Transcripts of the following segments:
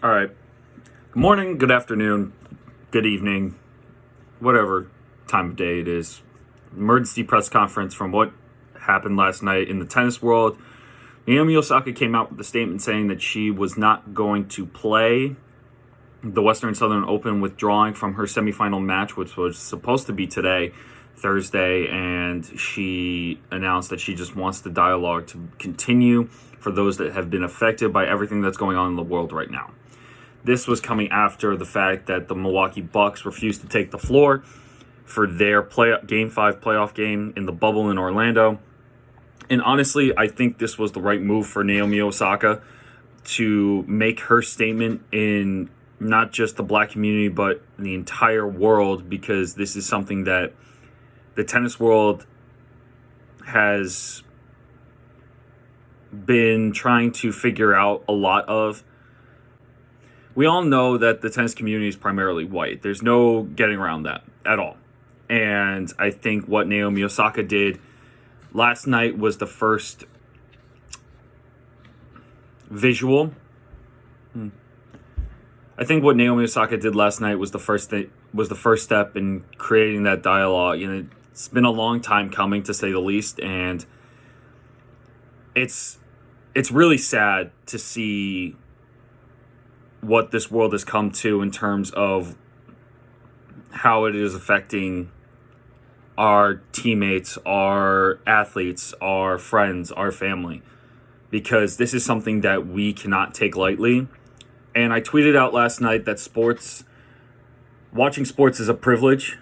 All right. Good morning, good afternoon, good evening, whatever time of day it is. Emergency press conference from what happened last night in the tennis world. Naomi Osaka came out with a statement saying that she was not going to play the Western Southern Open, withdrawing from her semifinal match, which was supposed to be today, Thursday, and she announced that she just wants the dialogue to continue for those that have been affected by everything that's going on in the world right now. This was coming after the fact that the Milwaukee Bucks refused to take the floor for their Game 5 playoff game in the bubble in Orlando. And honestly, I think this was the right move for Naomi Osaka to make her statement in not just the black community, but the entire world, because this is something that the tennis world has been trying to figure out a lot of. We all know that the tennis community is primarily white. There's no getting around that at all. And I think what Naomi Osaka did last night was the first visual. I think what Naomi Osaka did last night was the first step in creating that dialogue. It's been a long time coming, to say the least, and it's really sad to see what this world has come to in terms of how it is affecting our teammates, our athletes, our friends, our family, because this is something that we cannot take lightly. And I tweeted out last night that watching sports is a privilege,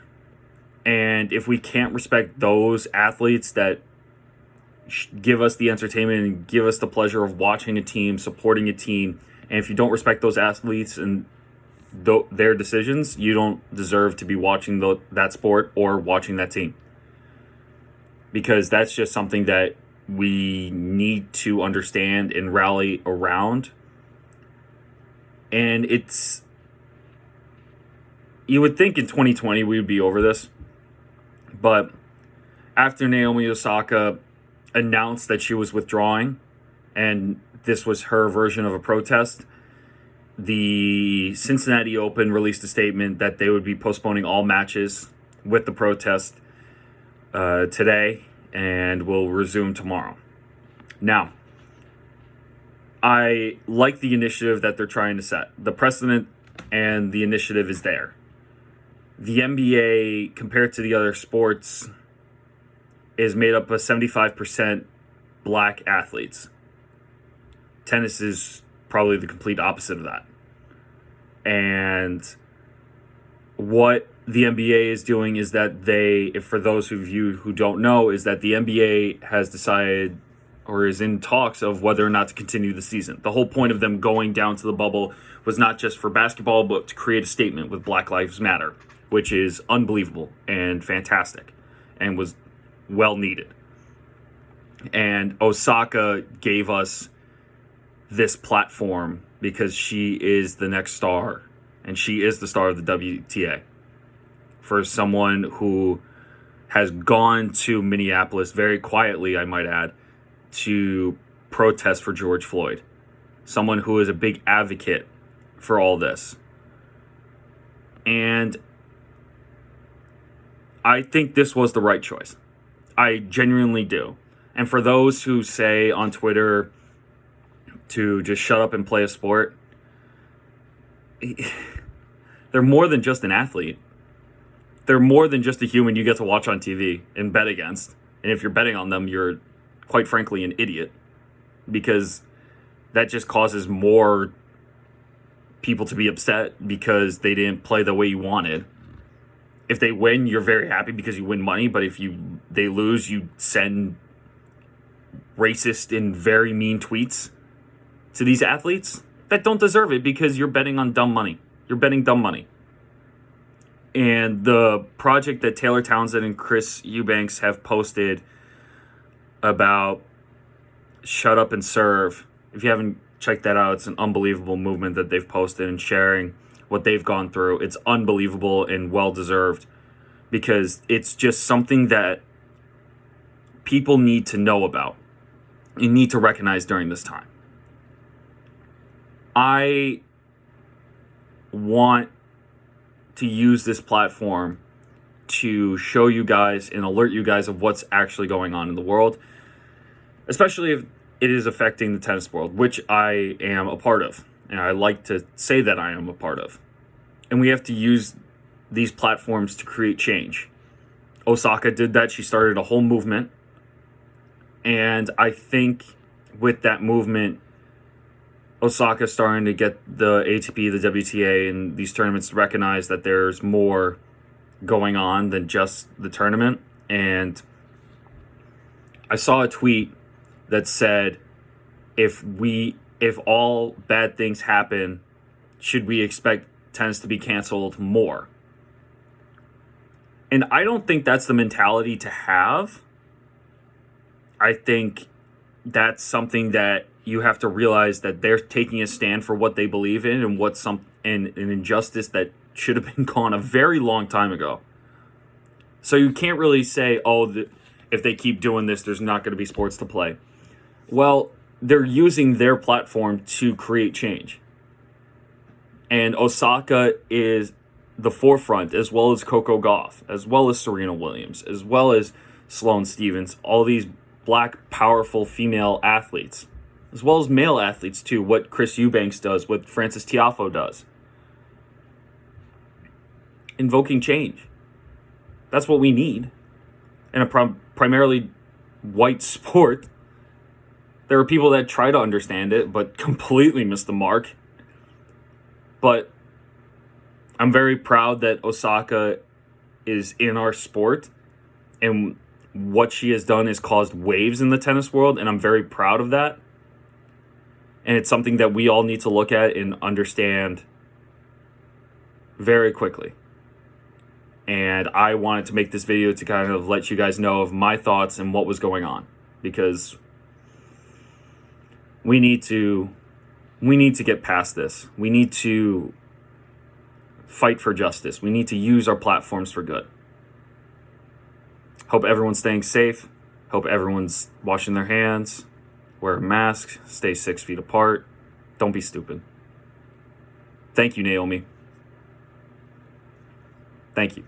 and if we can't respect those athletes that give us the entertainment and give us the pleasure of watching a team, supporting a team, and if you don't respect those athletes and their decisions, you don't deserve to be watching that sport or watching that team. Because that's just something that we need to understand and rally around. And you would think in 2020 we would be over this. But after Naomi Osaka announced that she was withdrawing, and this was her version of a protest, the Cincinnati Open released a statement that they would be postponing all matches with the protest today and will resume tomorrow. Now, I like the initiative that they're trying to set. The precedent and the initiative is there. The NBA, compared to the other sports, is made up of 75% black athletes. Tennis is probably the complete opposite of that. And what the NBA is doing is that for those of you who don't know, is that the NBA has decided or is in talks of whether or not to continue the season. The whole point of them going down to the bubble was not just for basketball, but to create a statement with Black Lives Matter, which is unbelievable and fantastic and was well needed. And Osaka gave us this platform because she is the next star, and she is the star of the WTA. For someone who has gone to Minneapolis very quietly, I might add, to protest for George Floyd. Someone who is a big advocate for all this. And I think this was the right choice. I genuinely do. And for those who say on Twitter to just shut up and play a sport, they're more than just an athlete. They're more than just a human you get to watch on TV and bet against. And if you're betting on them, you're quite frankly an idiot, because that just causes more people to be upset because they didn't play the way you wanted. If they win, you're very happy because you win money, but if they lose, you send racist and very mean tweets to these athletes that don't deserve it because you're betting on dumb money. You're betting dumb money. And the project that Taylor Townsend and Chris Eubanks have posted about Shut Up and Serve, if you haven't checked that out, it's an unbelievable movement that they've posted and sharing what they've gone through. It's unbelievable and well-deserved, because it's just something that people need to know about and need to recognize during this time. I want to use this platform to show you guys and alert you guys of what's actually going on in the world, especially if it is affecting the tennis world, which I am a part of, and I like to say that I am a part of. And we have to use these platforms to create change. Osaka did that. She started a whole movement. And I think with that movement, Osaka's starting to get the ATP, the WTA, and these tournaments to recognize that there's more going on than just the tournament. And I saw a tweet that said, if all bad things happen, should we expect tennis to be canceled more? And I don't think that's the mentality to have. I think that's something that you have to realize, that they're taking a stand for what they believe in and what's an injustice that should have been gone a very long time ago. So you can't really say, if they keep doing this, there's not going to be sports to play. Well, they're using their platform to create change. And Osaka is the forefront, as well as Coco Gauff, as well as Serena Williams, as well as Sloane Stephens, all these black, powerful female athletes, as well as male athletes too, what Chris Eubanks does, what Francis Tiafoe does. Invoking change. That's what we need. In a primarily white sport, there are people that try to understand it, but completely miss the mark. But I'm very proud that Osaka is in our sport, and what she has done is caused waves in the tennis world, and I'm very proud of that. And it's something that we all need to look at and understand very quickly. And I wanted to make this video to kind of let you guys know of my thoughts and what was going on, because we need to get past this. We need to fight for justice. We need to use our platforms for good. Hope everyone's staying safe. Hope everyone's washing their hands. Wear a mask. Stay 6 feet apart. Don't be stupid. Thank you, Naomi. Thank you.